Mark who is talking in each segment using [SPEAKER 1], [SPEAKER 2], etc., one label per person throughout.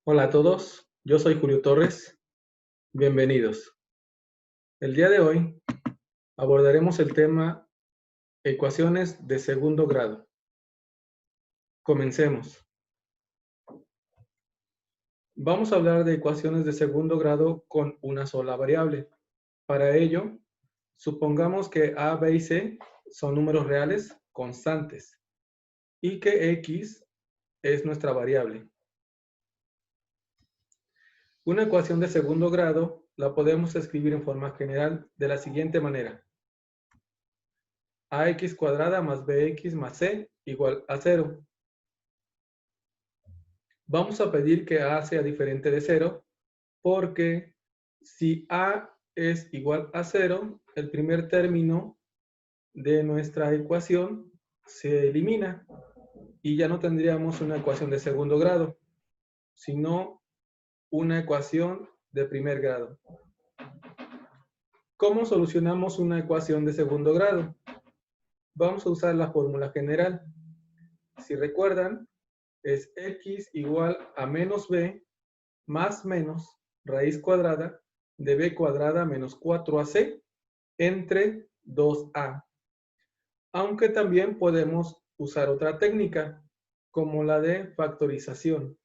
[SPEAKER 1] Hola a todos, yo soy Julio Torres, bienvenidos. El día de hoy abordaremos el tema ecuaciones de segundo grado. Comencemos. Vamos a hablar de ecuaciones de segundo grado con una sola variable. Para ello, supongamos que a, b y c son números reales constantes y que x es nuestra variable. Una ecuación de segundo grado la podemos escribir en forma general de la siguiente manera: ax cuadrada más bx más c igual a 0. Vamos a pedir que a sea diferente de 0 porque si a es igual a 0, el primer término de nuestra ecuación se elimina y ya no tendríamos una ecuación de segundo grado, sino una ecuación de primer grado. ¿Cómo solucionamos una ecuación de segundo grado? Vamos a usar la fórmula general. Si recuerdan, es x igual a menos b más menos raíz cuadrada de b cuadrada menos 4ac entre 2a. Aunque también podemos usar otra técnica, como la de factorización.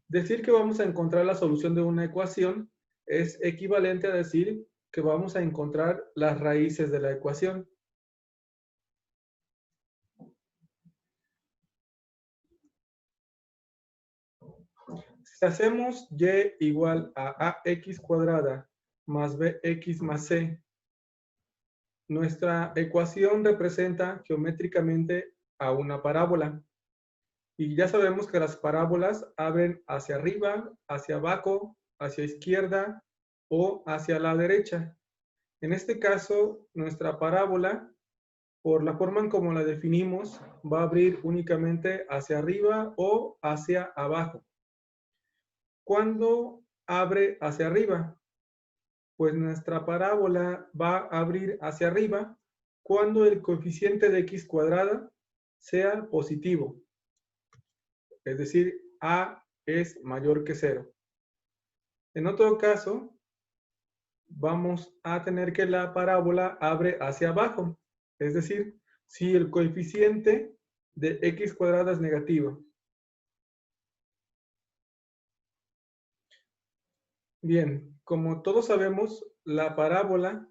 [SPEAKER 1] Decir que vamos a encontrar la solución de una ecuación es equivalente a decir que vamos a encontrar las raíces de la ecuación. Si hacemos y igual a ax cuadrada más bx más c, nuestra ecuación representa geométricamente a una parábola. Y ya sabemos que las parábolas abren hacia arriba, hacia abajo, hacia izquierda o hacia la derecha. En este caso, nuestra parábola, por la forma en como la definimos, va a abrir únicamente hacia arriba o hacia abajo. ¿Cuándo abre hacia arriba? Pues nuestra parábola va a abrir hacia arriba cuando el coeficiente de x cuadrada sea positivo, es decir, a es mayor que 0. En otro caso, vamos a tener que la parábola abre hacia abajo, es decir, si el coeficiente de x cuadrada es negativo. Bien, como todos sabemos, la parábola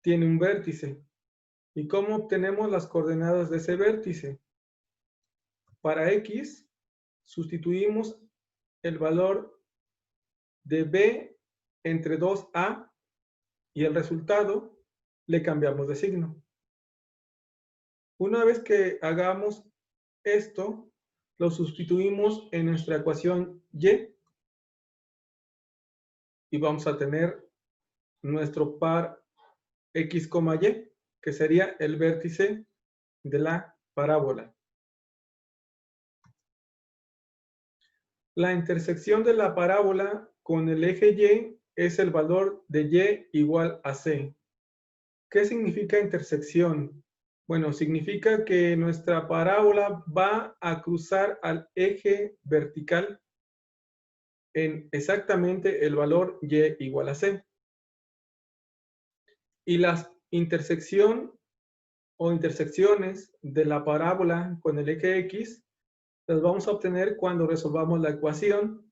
[SPEAKER 1] tiene un vértice. ¿Y cómo obtenemos las coordenadas de ese vértice? Para x, sustituimos el valor de b entre 2a y el resultado le cambiamos de signo. Una vez que hagamos esto, lo sustituimos en nuestra ecuación y vamos a tener nuestro par x, y, que sería el vértice de la parábola. La intersección de la parábola con el eje y es el valor de y igual a c. ¿Qué significa intersección? Bueno, significa que nuestra parábola va a cruzar al eje vertical en exactamente el valor y igual a c. Y la intersección o intersecciones de la parábola con el eje x las vamos a obtener cuando resolvamos la ecuación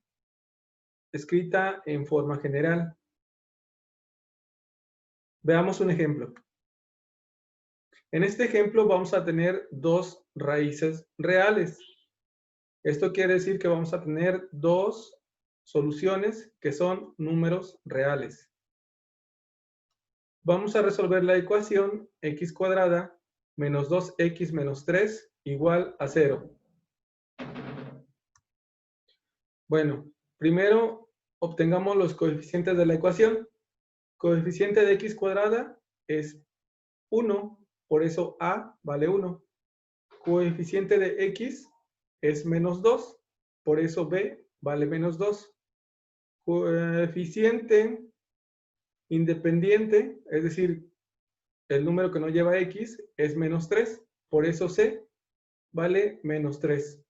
[SPEAKER 1] escrita en forma general. Veamos un ejemplo. En este ejemplo vamos a tener dos raíces reales. Esto quiere decir que vamos a tener dos soluciones que son números reales. Vamos a resolver la ecuación x cuadrada menos 2x menos 3 igual a 0. Bueno, primero obtengamos los coeficientes de la ecuación. Coeficiente de x cuadrada es 1, por eso a vale 1. Coeficiente de x es menos 2, por eso b vale menos 2. Coeficiente independiente, es decir, el número que no lleva x es menos 3, por eso c vale menos 3.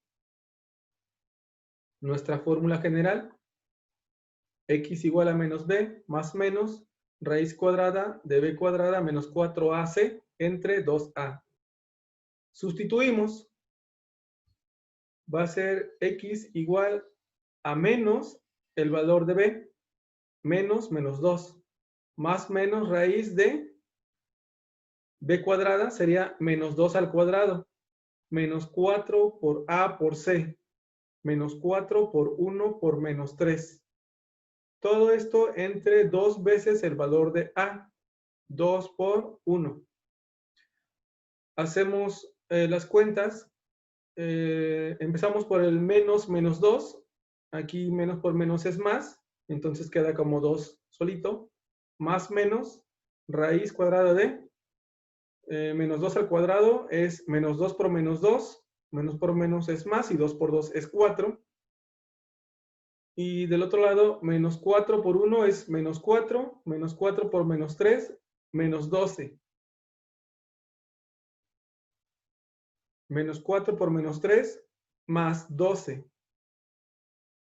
[SPEAKER 1] nuestra fórmula general, x igual a menos b más menos raíz cuadrada de b cuadrada menos 4ac entre 2a. Sustituimos, va a ser x igual a menos el valor de b, menos 2, más menos raíz de b cuadrada sería menos 2 al cuadrado, menos 4 por a por c, menos 4 por 1 por menos 3. Todo esto entre 2 veces el valor de a, 2 por 1. Hacemos las cuentas. Empezamos por el menos 2. Aquí menos por menos es más. Entonces queda como 2 solito. Más menos raíz cuadrada de menos 2 al cuadrado es menos 2 por menos 2. Menos por menos es más y 2 por 2 es 4. Y del otro lado, menos 4 por 1 es menos 4. Menos 4 por menos 3, menos 12. Menos 4 por menos 3, más 12.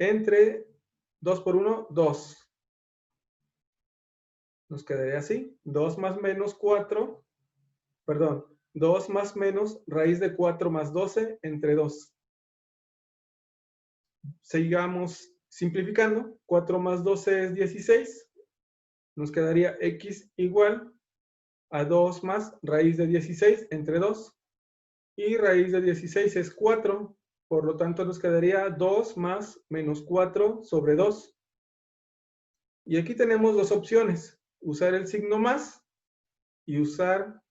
[SPEAKER 1] Entre 2 por 1, 2. Nos quedaría así. 2 más menos 4, perdón, 2 más menos raíz de 4 más 12 entre 2. Sigamos simplificando. 4 más 12 es 16. Nos quedaría x igual a 2 más raíz de 16 entre 2. Y raíz de 16 es 4. Por lo tanto, nos quedaría 2 más menos 4 sobre 2. Y aquí tenemos dos opciones. Usar el signo más y usar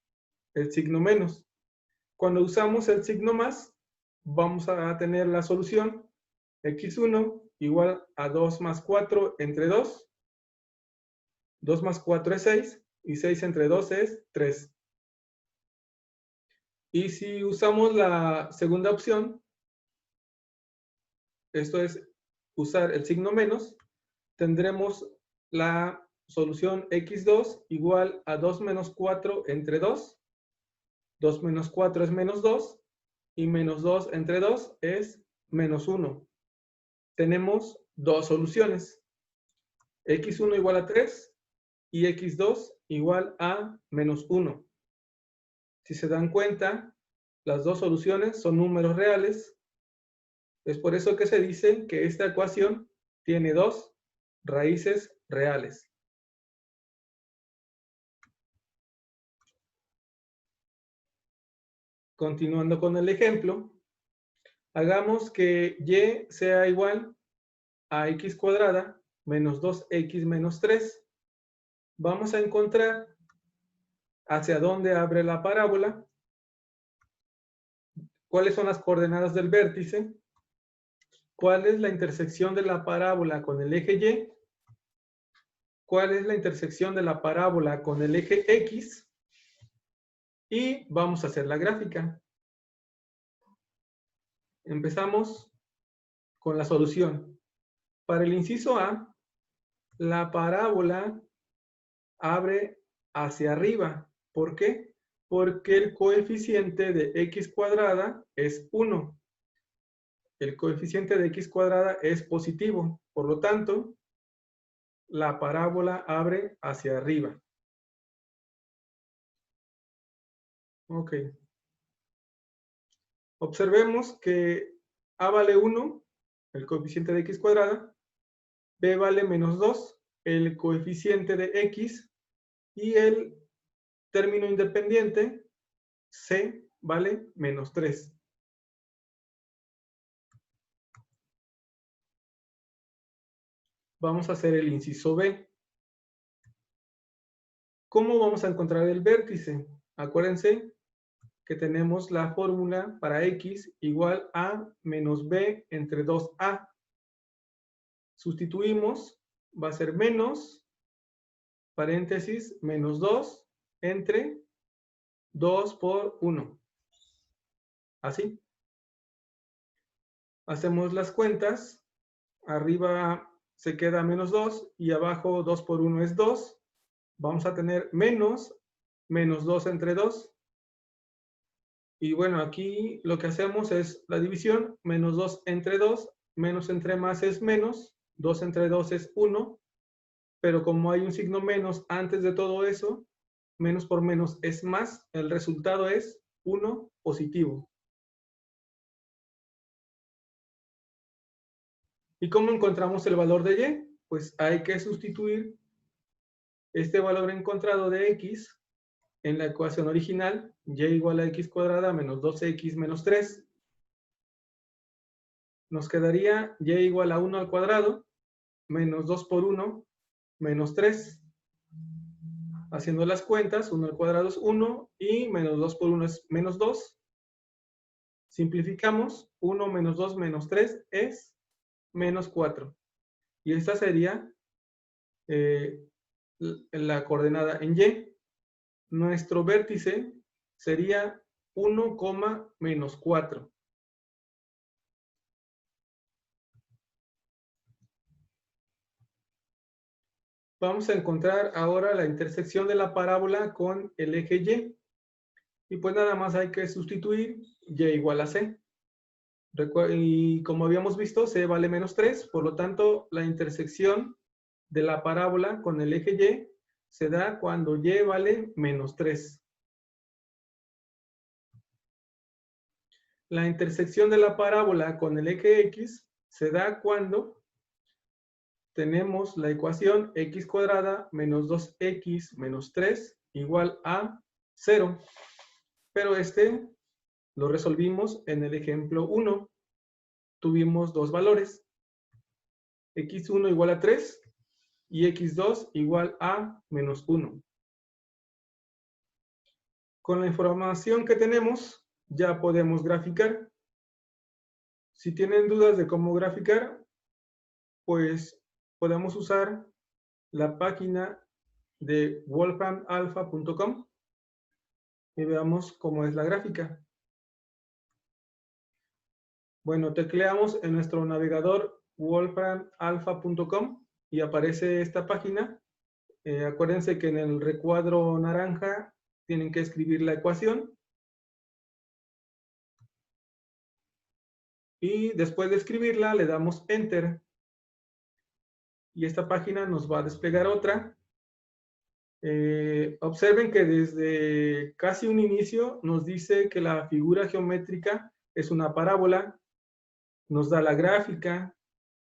[SPEAKER 1] el signo menos. Cuando usamos el signo más, vamos a tener la solución x1 igual a 2 más 4 entre 2. 2 más 4 es 6 y 6 entre 2 es 3. Y si usamos la segunda opción, esto es usar el signo menos, tendremos la solución x2 igual a 2 menos 4 entre 2. 2 menos 4 es menos 2 y menos 2 entre 2 es menos 1. Tenemos dos soluciones. x1 igual a 3 y x2 igual a menos 1. Si se dan cuenta, las dos soluciones son números reales. Es por eso que se dice que esta ecuación tiene dos raíces reales. Continuando con el ejemplo, hagamos que y sea igual a x cuadrada menos 2x menos 3. Vamos a encontrar hacia dónde abre la parábola, cuáles son las coordenadas del vértice, cuál es la intersección de la parábola con el eje y, cuál es la intersección de la parábola con el eje x, y vamos a hacer la gráfica. Empezamos con la solución. Para el inciso A, la parábola abre hacia arriba. ¿Por qué? Porque el coeficiente de x cuadrada es 1. El coeficiente de x cuadrada es positivo. Por lo tanto, la parábola abre hacia arriba. Ok. Observemos que a vale 1, el coeficiente de x cuadrada, b vale menos 2, el coeficiente de x, y el término independiente, c, vale menos 3. Vamos a hacer el inciso B. ¿Cómo vamos a encontrar el vértice? Acuérdense que tenemos la fórmula para x igual a menos b entre 2a. Sustituimos, va a ser menos, paréntesis, menos 2 entre 2 por 1. Así. Hacemos las cuentas. Arriba se queda menos 2 y abajo 2 por 1 es 2. Vamos a tener menos 2 entre 2. Y bueno, aquí lo que hacemos es la división. Menos 2 entre 2 menos entre más es menos, 2 entre 2 es 1, pero como hay un signo menos antes de todo eso, menos por menos es más, el resultado es 1 positivo. ¿Y cómo encontramos el valor de y? Pues hay que sustituir este valor encontrado de x en la ecuación original, y igual a x cuadrada menos 2x menos 3. Nos quedaría y igual a 1 al cuadrado menos 2 por 1 menos 3. Haciendo las cuentas, 1 al cuadrado es 1 y menos 2 por 1 es menos 2. Simplificamos, 1 menos 2 menos 3 es menos 4. Y esta sería la coordenada en y. Nuestro vértice sería 1, menos 4. Vamos a encontrar ahora la intersección de la parábola con el eje y. Y pues nada más hay que sustituir y igual a c. Y como habíamos visto, c vale menos 3, por lo tanto la intersección de la parábola con el eje y se da cuando y vale menos 3. La intersección de la parábola con el eje x se da cuando tenemos la ecuación x cuadrada menos 2x menos 3 igual a 0. Pero este lo resolvimos en el ejemplo 1. Tuvimos dos valores, x1 igual a 3 y x2 igual a menos 1. Con la información que tenemos, ya podemos graficar. Si tienen dudas de cómo graficar, pues podemos usar la página de wolframalpha.com y veamos cómo es la gráfica. Bueno, tecleamos en nuestro navegador wolframalpha.com y aparece esta página. Acuérdense que en el recuadro naranja tienen que escribir la ecuación. Y después de escribirla le damos Enter. Y esta página nos va a desplegar otra. Observen que desde casi un inicio nos dice que la figura geométrica es una parábola. Nos da la gráfica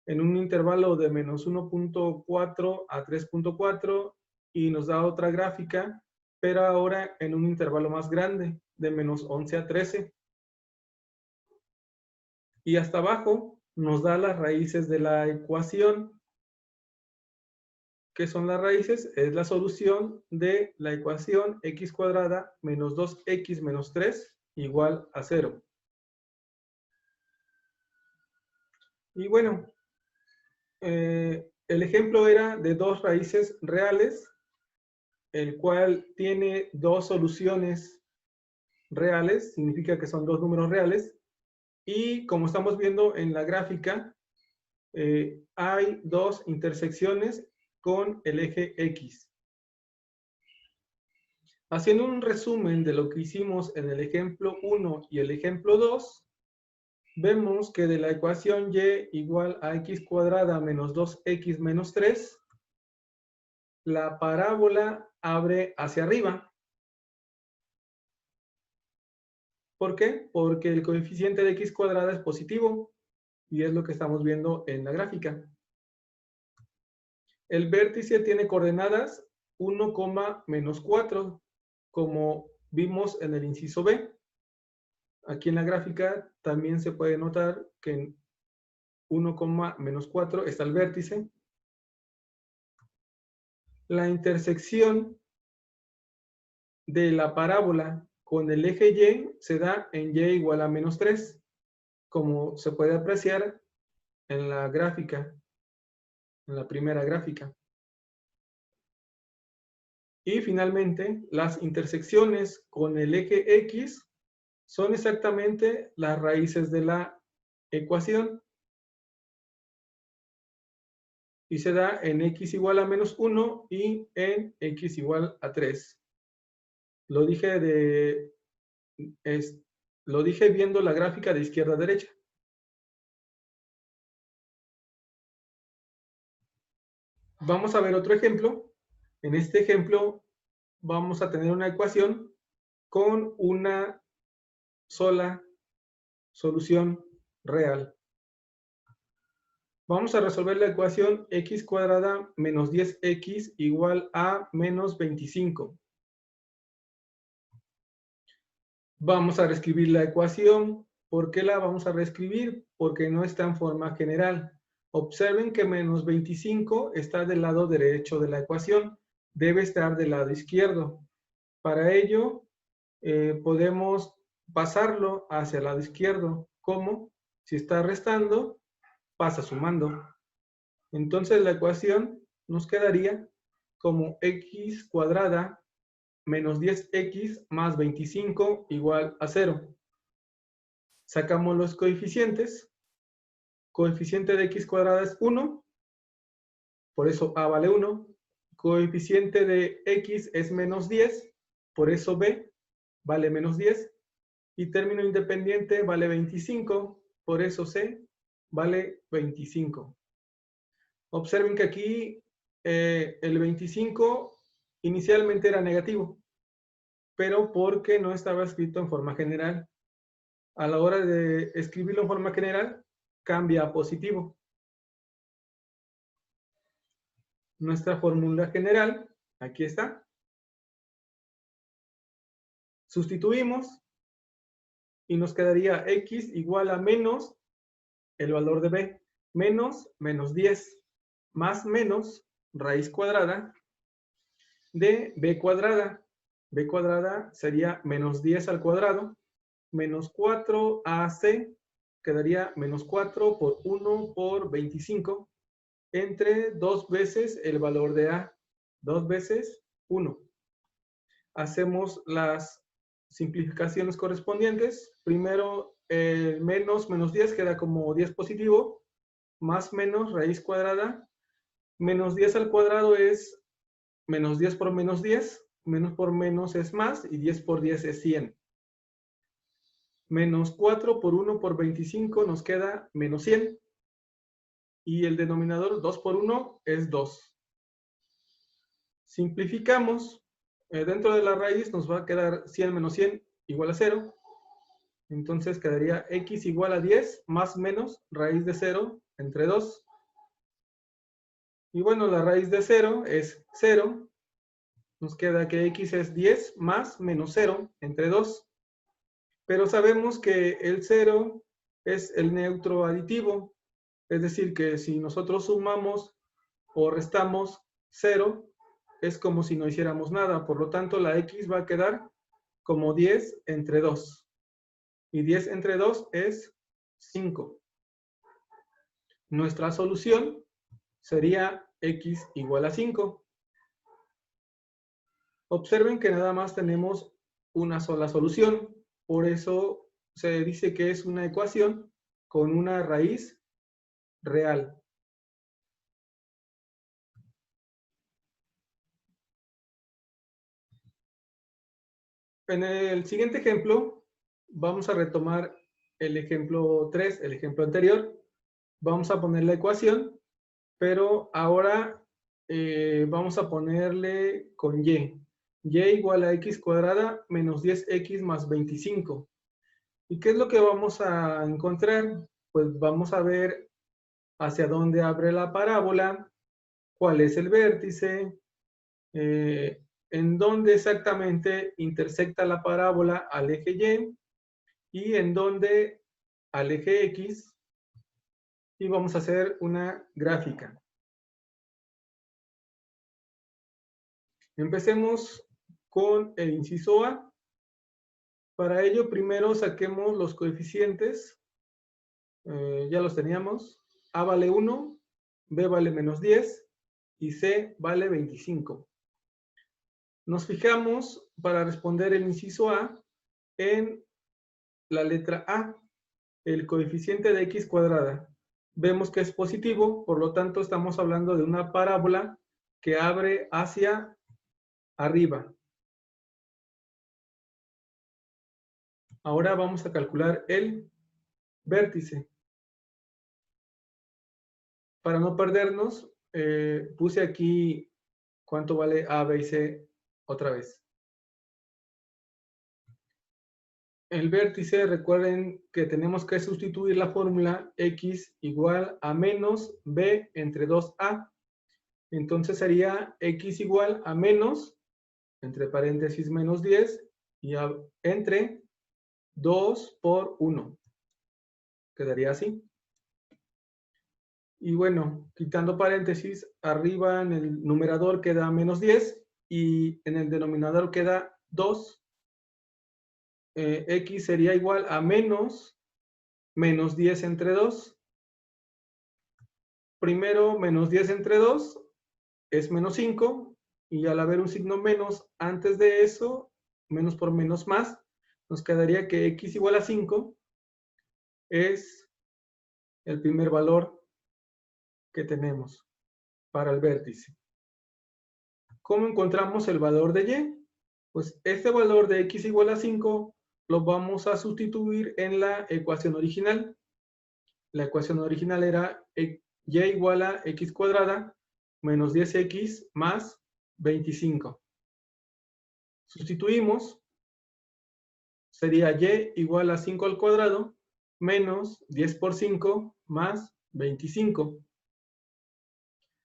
[SPEAKER 1] en un intervalo de menos 1.4 a 3.4 y nos da otra gráfica, pero ahora en un intervalo más grande, de menos 11 a 13. Y hasta abajo nos da las raíces de la ecuación. ¿Qué son las raíces? Es la solución de la ecuación x cuadrada menos 2x menos 3 igual a 0. Y bueno, el ejemplo era de dos raíces reales, el cual tiene dos soluciones reales, significa que son dos números reales, y como estamos viendo en la gráfica, hay dos intersecciones con el eje X. Haciendo un resumen de lo que hicimos en el ejemplo 1 y el ejemplo 2, vemos que de la ecuación y igual a x cuadrada menos 2x menos 3, la parábola abre hacia arriba. ¿Por qué? Porque el coeficiente de x cuadrada es positivo y es lo que estamos viendo en la gráfica. El vértice tiene coordenadas 1, menos 4, como vimos en el inciso B. Aquí en la gráfica también se puede notar que en 1, menos 4 está el vértice. La intersección de la parábola con el eje y se da en y igual a menos 3, como se puede apreciar en la gráfica, en la primera gráfica. Y finalmente, las intersecciones con el eje X son exactamente las raíces de la ecuación. Y se da en x igual a menos 1 y en x igual a 3. Lo dije viendo la gráfica de izquierda a derecha. Vamos a ver otro ejemplo. En este ejemplo vamos a tener una ecuación con una sola solución real. Vamos a resolver la ecuación x cuadrada menos 10x igual a menos 25. Vamos a reescribir la ecuación. ¿Por qué la vamos a reescribir? Porque no está en forma general. Observen que menos 25 está del lado derecho de la ecuación. Debe estar del lado izquierdo. Para ello, podemos pasarlo hacia el lado izquierdo. ¿Cómo? Si está restando, pasa sumando. Entonces la ecuación nos quedaría como x cuadrada menos 10x más 25 igual a 0. Sacamos los coeficientes. Coeficiente de x cuadrada es 1, por eso a vale 1. Coeficiente de x es menos 10, por eso b vale menos 10. Y término independiente vale 25, por eso c vale 25. Observen que aquí el 25 inicialmente era negativo, pero porque no estaba escrito en forma general. A la hora de escribirlo en forma general, cambia a positivo. Nuestra fórmula general, aquí está. Sustituimos y nos quedaría x igual a menos el valor de b, menos 10, más menos raíz cuadrada de b cuadrada. B cuadrada sería menos 10 al cuadrado, menos 4ac, quedaría menos 4 por 1 por 25, entre 2 veces el valor de a, 2 veces 1. Hacemos las simplificaciones correspondientes. Primero, menos 10 queda como 10 positivo, más menos raíz cuadrada. Menos 10 al cuadrado es menos 10 por menos 10, menos por menos es más, y 10 por 10 es 100. Menos 4 por 1 por 25 nos queda menos 100. Y el denominador 2 por 1 es 2. Simplificamos. Dentro de la raíz nos va a quedar 100 menos 100 igual a 0. Entonces quedaría x igual a 10 más menos raíz de 0 entre 2. Y bueno, la raíz de 0 es 0. Nos queda que x es 10 más menos 0 entre 2. Pero sabemos que el 0 es el neutro aditivo. Es decir, que si nosotros sumamos o restamos 0, es como si no hiciéramos nada. Por lo tanto, la x va a quedar como 10 entre 2. Y 10 entre 2 es 5. Nuestra solución sería x igual a 5. Observen que nada más tenemos una sola solución. Por eso se dice que es una ecuación con una raíz real. En el siguiente ejemplo, vamos a retomar el ejemplo 3, el ejemplo anterior. Vamos a poner la ecuación, pero ahora vamos a ponerle con y. Y igual a x cuadrada menos 10x más 25. ¿Y qué es lo que vamos a encontrar? Pues vamos a ver hacia dónde abre la parábola, cuál es el vértice, en dónde exactamente intersecta la parábola al eje y en dónde al eje X, y vamos a hacer una gráfica. Empecemos con el inciso A. Para ello, primero saquemos los coeficientes. Ya los teníamos. A vale 1, B vale menos 10 y C vale 25. Nos fijamos para responder el inciso A en la letra A, el coeficiente de x cuadrada. Vemos que es positivo, por lo tanto estamos hablando de una parábola que abre hacia arriba. Ahora vamos a calcular el vértice. Para no perdernos, puse aquí cuánto vale A, B y C otra vez. El vértice, recuerden que tenemos que sustituir la fórmula x igual a menos b entre 2a. Entonces sería x igual a menos, entre paréntesis, menos 10, y entre 2 por 1. Quedaría así. Y bueno, quitando paréntesis, arriba en el numerador queda menos 10 y en el denominador queda 2. X sería igual a menos 10 entre 2. Primero, menos 10 entre 2 es menos 5. Y al haber un signo menos antes de eso, menos por menos más, nos quedaría que x igual a 5 es el primer valor que tenemos para el vértice. ¿Cómo encontramos el valor de y? Pues este valor de x igual a 5 lo vamos a sustituir en la ecuación original. La ecuación original era y igual a x cuadrada menos 10x más 25. Sustituimos, sería y igual a 5 al cuadrado menos 10 por 5 más 25.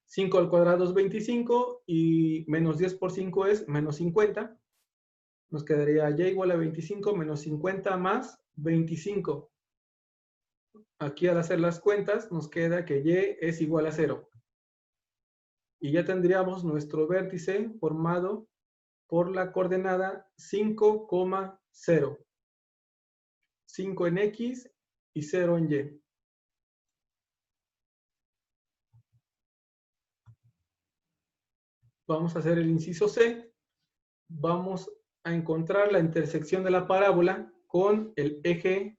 [SPEAKER 1] 5 al cuadrado es 25 y menos 10 por 5 es menos 50. Nos quedaría y igual a 25 menos 50 más 25. Aquí al hacer las cuentas nos queda que y es igual a 0. Y ya tendríamos nuestro vértice formado por la coordenada 5,0. 5 en X y 0 en Y. Vamos a hacer el inciso C. Vamos a encontrar la intersección de la parábola con el eje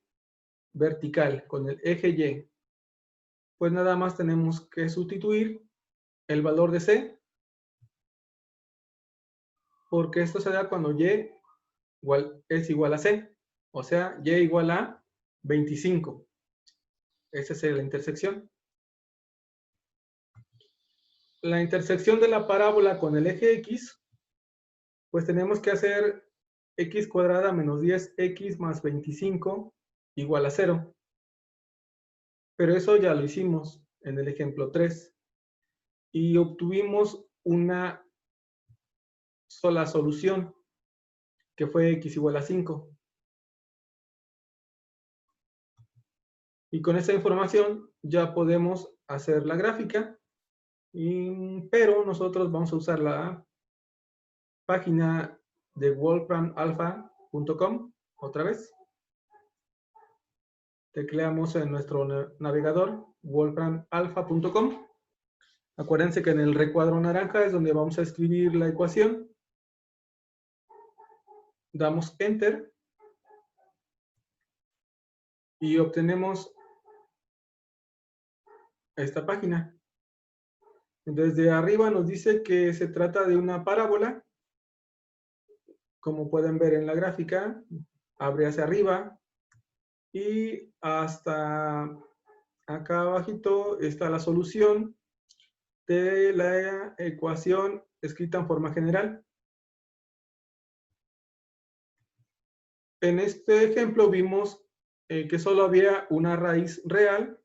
[SPEAKER 1] vertical, con el eje Y. Pues nada más tenemos que sustituir el valor de C, porque esto se da cuando Y es igual a C, o sea, Y igual a 25. Esa es la intersección. La intersección de la parábola con el eje X, pues tenemos que hacer x cuadrada menos 10x más 25 igual a 0. Pero eso ya lo hicimos en el ejemplo 3. Y obtuvimos una sola solución, que fue x igual a 5. Y con esa información ya podemos hacer la gráfica, pero nosotros vamos a usar la página de wolframalpha.com otra vez. Tecleamos en nuestro navegador wolframalpha.com. Acuérdense que en el recuadro naranja es donde vamos a escribir la ecuación. Damos Enter y obtenemos esta página. Desde arriba nos dice que se trata de una parábola. Como pueden ver en la gráfica, abre hacia arriba y hasta acá abajito está la solución de la ecuación escrita en forma general. En este ejemplo vimos que solo había una raíz real.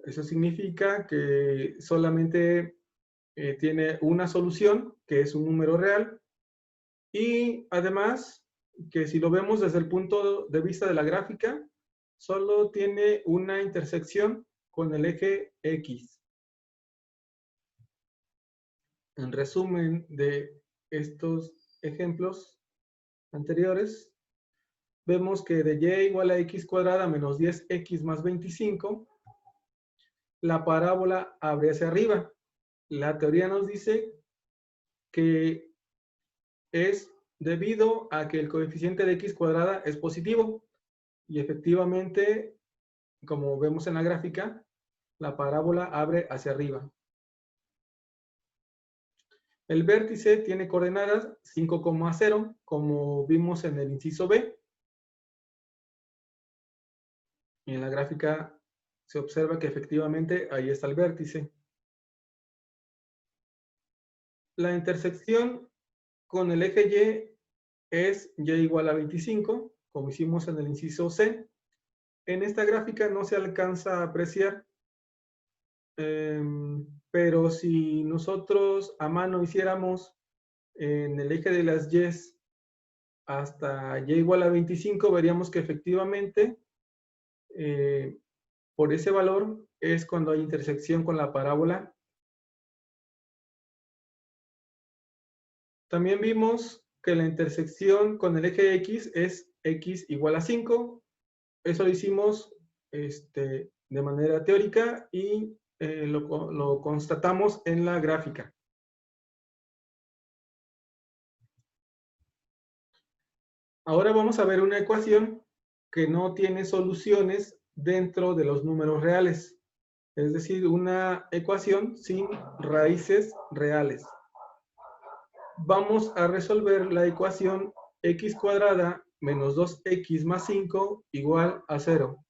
[SPEAKER 1] Eso significa que solamente tiene una solución, que es un número real. Y además, que si lo vemos desde el punto de vista de la gráfica, solo tiene una intersección con el eje X. En resumen de estos ejemplos anteriores, vemos que de y igual a x cuadrada menos 10x más 25, la parábola abre hacia arriba. La teoría nos dice que es debido a que el coeficiente de x cuadrada es positivo. Y efectivamente, como vemos en la gráfica, la parábola abre hacia arriba. El vértice tiene coordenadas 5,0, como vimos en el inciso B. Y en la gráfica se observa que efectivamente ahí está el vértice. La intersección con el eje Y es y igual a 25, como hicimos en el inciso C. En esta gráfica no se alcanza a apreciar, pero si nosotros a mano hiciéramos en el eje de las Y hasta y igual a 25, veríamos que efectivamente por ese valor es cuando hay intersección con la parábola. También vimos que la intersección con el eje X es X igual a 5. Eso lo hicimos de manera teórica y lo constatamos en la gráfica. Ahora vamos a ver una ecuación que no tiene soluciones dentro de los números reales. Es decir, una ecuación sin raíces reales. Vamos a resolver la ecuación x cuadrada menos 2x más 5 igual a 0.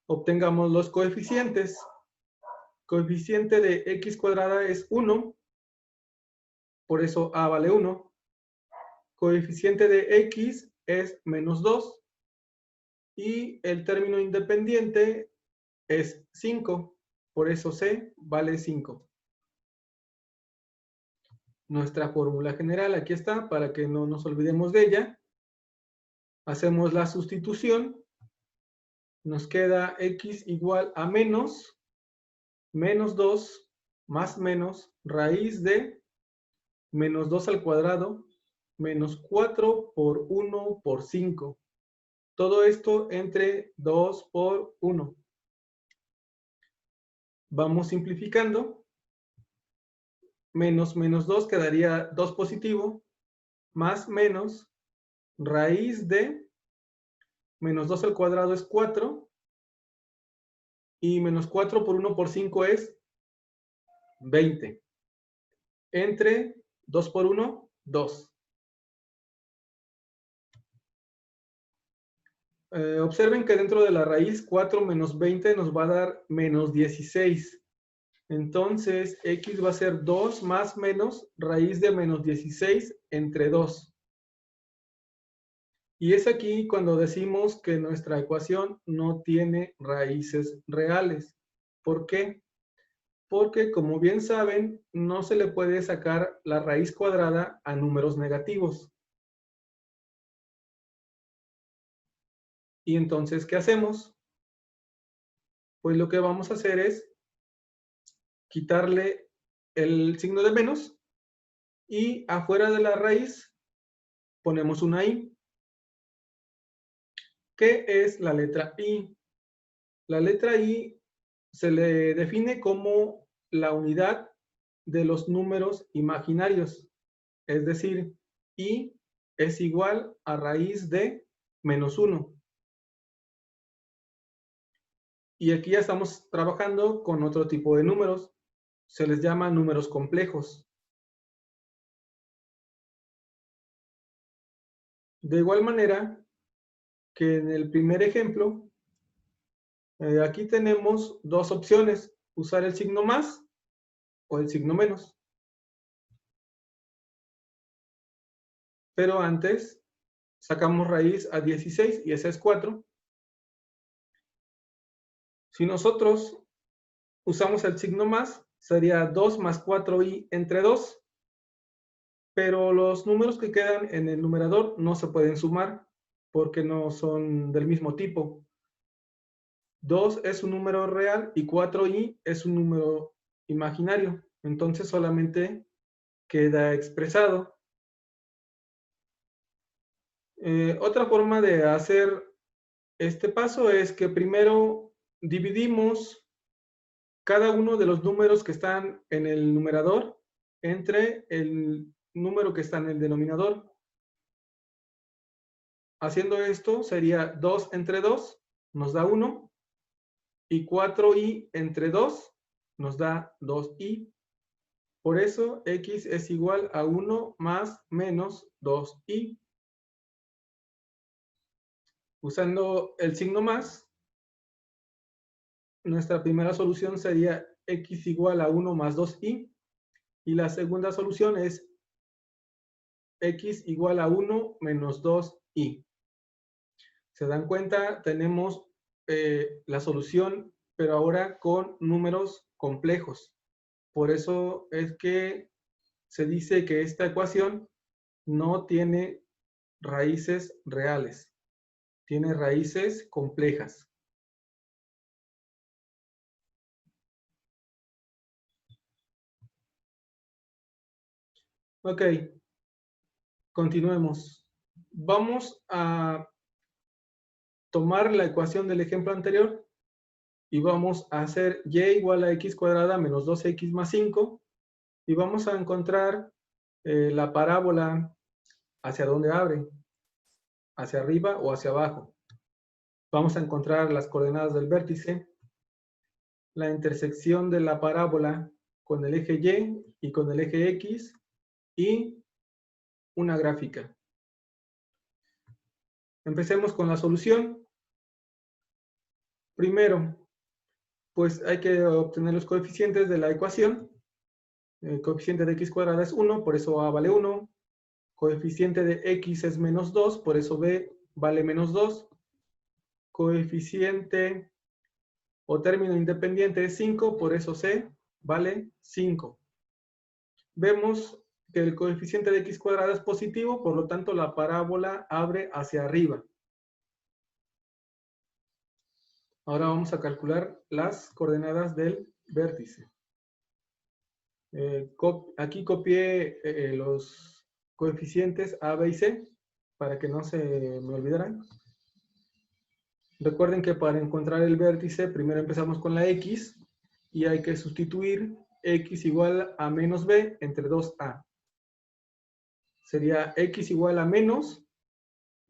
[SPEAKER 1] Obtengamos los coeficientes. Coeficiente de x cuadrada es 1, por eso a vale 1. Coeficiente de x es menos 2 y el término independiente es 5, por eso c vale 5. Nuestra fórmula general aquí está, para que no nos olvidemos de ella. Hacemos la sustitución. Nos queda x igual a menos 2 más menos raíz de menos 2 al cuadrado menos 4 por 1 por 5. Todo esto entre 2 por 1. Vamos simplificando. Menos 2 quedaría 2 positivo, más menos raíz de menos 2 al cuadrado es 4, y menos 4 por 1 por 5 es 20. Entre 2 por 1, 2. Observen que dentro de la raíz 4 menos 20 nos va a dar menos 16. Entonces, x va a ser 2 más menos raíz de menos 16 entre 2. Y es aquí cuando decimos que nuestra ecuación no tiene raíces reales. ¿Por qué? Porque, como bien saben, no se le puede sacar la raíz cuadrada a números negativos. Y entonces, ¿qué hacemos? Pues lo que vamos a hacer es quitarle el signo de menos y afuera de la raíz ponemos una i. ¿Qué es la letra i? La letra i se le define como la unidad de los números imaginarios. Es decir, i es igual a raíz de menos 1. Y aquí ya estamos trabajando con otro tipo de números. Se les llama números complejos. De igual manera que en el primer ejemplo, aquí tenemos dos opciones: usar el signo más o el signo menos. Pero antes sacamos raíz a 16 y esa es 4. Si nosotros usamos el signo más, sería 2 más 4i entre 2. Pero los números que quedan en el numerador no se pueden sumar porque no son del mismo tipo. 2 es un número real y 4i es un número imaginario. Entonces solamente queda expresado. Otra forma de hacer este paso es que primero dividimos cada uno de los números que están en el numerador entre el número que está en el denominador. Haciendo esto sería 2 entre 2 nos da 1 y 4i entre 2 nos da 2i. Por eso x es igual a 1 más menos 2i. Usando el signo más, nuestra primera solución sería x igual a 1 más 2y. Y la segunda solución es x igual a 1 menos 2y. ¿Se dan cuenta? Tenemos la solución, pero ahora con números complejos. Por eso es que se dice que esta ecuación no tiene raíces reales, tiene raíces complejas. Ok, continuemos. Vamos a tomar la ecuación del ejemplo anterior y vamos a hacer y igual a x cuadrada menos 2x más 5 y vamos a encontrar la parábola hacia dónde abre, hacia arriba o hacia abajo. Vamos a encontrar las coordenadas del vértice, la intersección de la parábola con el eje Y y con el eje X y una gráfica. Empecemos con la solución. Primero, pues hay que obtener los coeficientes de la ecuación. El coeficiente de x cuadrada es 1, por eso a vale 1. Coeficiente de x es menos 2, por eso b vale menos 2. Coeficiente o término independiente es 5, por eso c vale 5. Vemos que el coeficiente de x cuadrada es positivo, por lo tanto la parábola abre hacia arriba. Ahora vamos a calcular las coordenadas del vértice. Aquí copié los coeficientes a, b y c para que no se me olvidaran. Recuerden que para encontrar el vértice primero empezamos con la x y hay que sustituir x igual a menos b entre 2a. Sería x igual a menos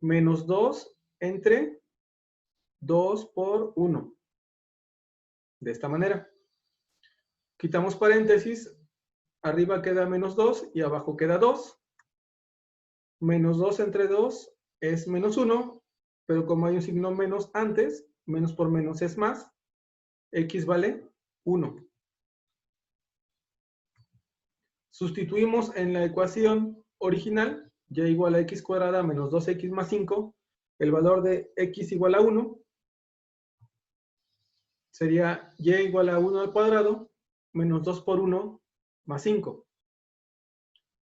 [SPEAKER 1] 2 entre 2 por 1. De esta manera. Quitamos paréntesis, arriba queda menos 2 y abajo queda 2. Menos 2 entre 2 es menos 1, pero como hay un signo menos antes, menos por menos es más, x vale 1. Sustituimos en la ecuación original, y igual a x cuadrada menos 2x más 5, el valor de x igual a 1, sería y igual a 1 al cuadrado, menos 2 por 1, más 5.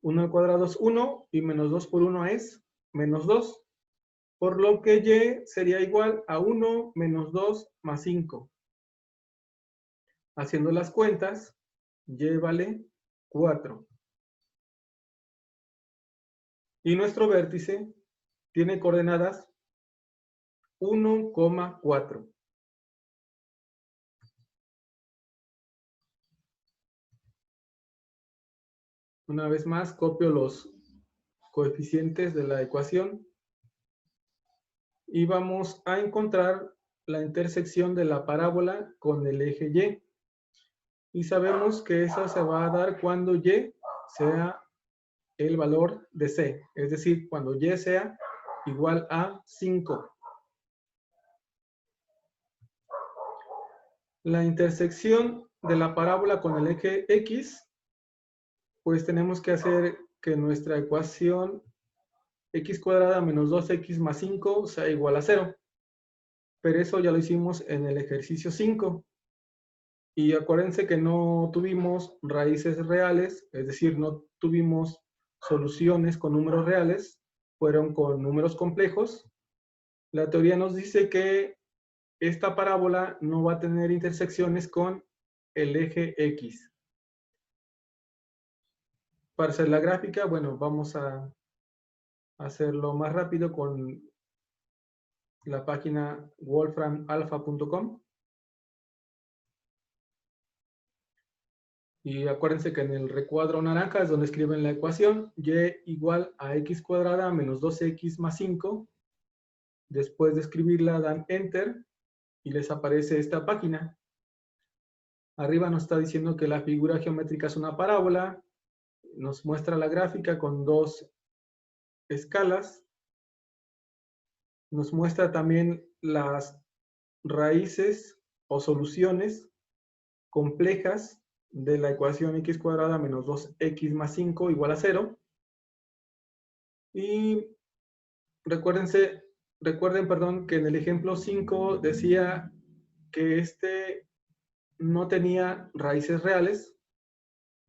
[SPEAKER 1] 1 al cuadrado es 1, y menos 2 por 1 es menos 2. Por lo que y sería igual a 1 menos 2 más 5. Haciendo las cuentas, y vale 4. Y nuestro vértice tiene coordenadas 1,4. Una vez más, copio los coeficientes de la ecuación y vamos a encontrar la intersección de la parábola con el eje Y. Y sabemos que esa se va a dar cuando Y sea el valor de C, es decir, cuando Y sea igual a 5. La intersección de la parábola con el eje X, pues tenemos que hacer que nuestra ecuación x cuadrada menos 2x más 5 sea igual a 0. Pero eso ya lo hicimos en el ejercicio 5. Y acuérdense que no tuvimos raíces reales, es decir, no tuvimos soluciones con números reales, fueron con números complejos. La teoría nos dice que esta parábola no va a tener intersecciones con el eje X. Para hacer la gráfica, bueno, vamos a hacerlo más rápido con la página wolframalpha.com. Y acuérdense que en el recuadro naranja es donde escriben la ecuación y igual a x cuadrada menos 2x más 5. Después de escribirla dan enter y les aparece esta página. Arriba nos está diciendo que la figura geométrica es una parábola. Nos muestra la gráfica con dos escalas. Nos muestra también las raíces o soluciones complejas de la ecuación x cuadrada menos 2x más 5 igual a 0. Y recuerden, perdón, que en el ejemplo 5 decía que este no tenía raíces reales.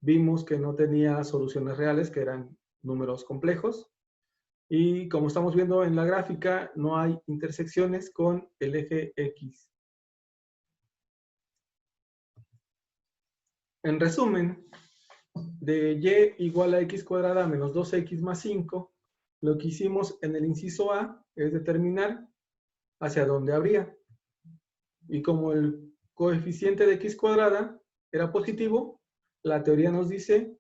[SPEAKER 1] Vimos que no tenía soluciones reales, que eran números complejos. Y como estamos viendo en la gráfica, no hay intersecciones con el eje X. En resumen, de y igual a x cuadrada menos 2x más 5, lo que hicimos en el inciso A es determinar hacia dónde habría. Y como el coeficiente de x cuadrada era positivo, la teoría nos dice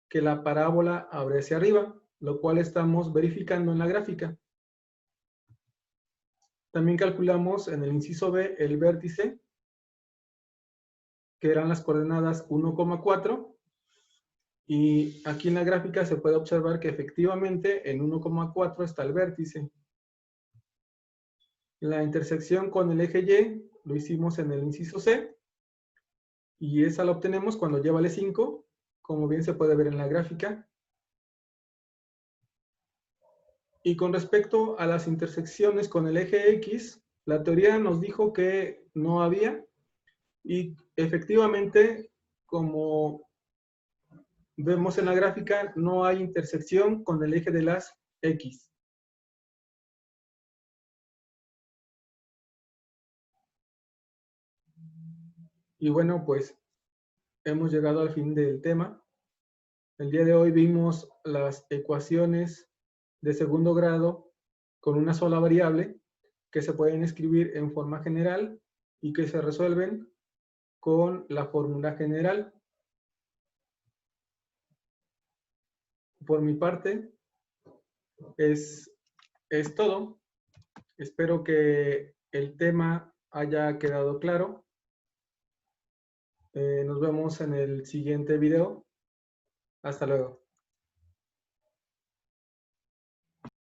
[SPEAKER 1] que la parábola abre hacia arriba, lo cual estamos verificando en la gráfica. También calculamos en el inciso B el vértice, que eran las coordenadas 1,4. Y aquí en la gráfica se puede observar que efectivamente en 1,4 está el vértice. La intersección con el eje Y lo hicimos en el inciso C. Y esa la obtenemos cuando y vale 5, como bien se puede ver en la gráfica. Y con respecto a las intersecciones con el eje X, la teoría nos dijo que no había. Y efectivamente, como vemos en la gráfica, no hay intersección con el eje de las X. Y bueno, pues hemos llegado al fin del tema. El día de hoy vimos las ecuaciones de segundo grado con una sola variable que se pueden escribir en forma general y que se resuelven con la fórmula general. Por mi parte, es todo. Espero que el tema haya quedado claro. Nos vemos en el siguiente video. Hasta luego.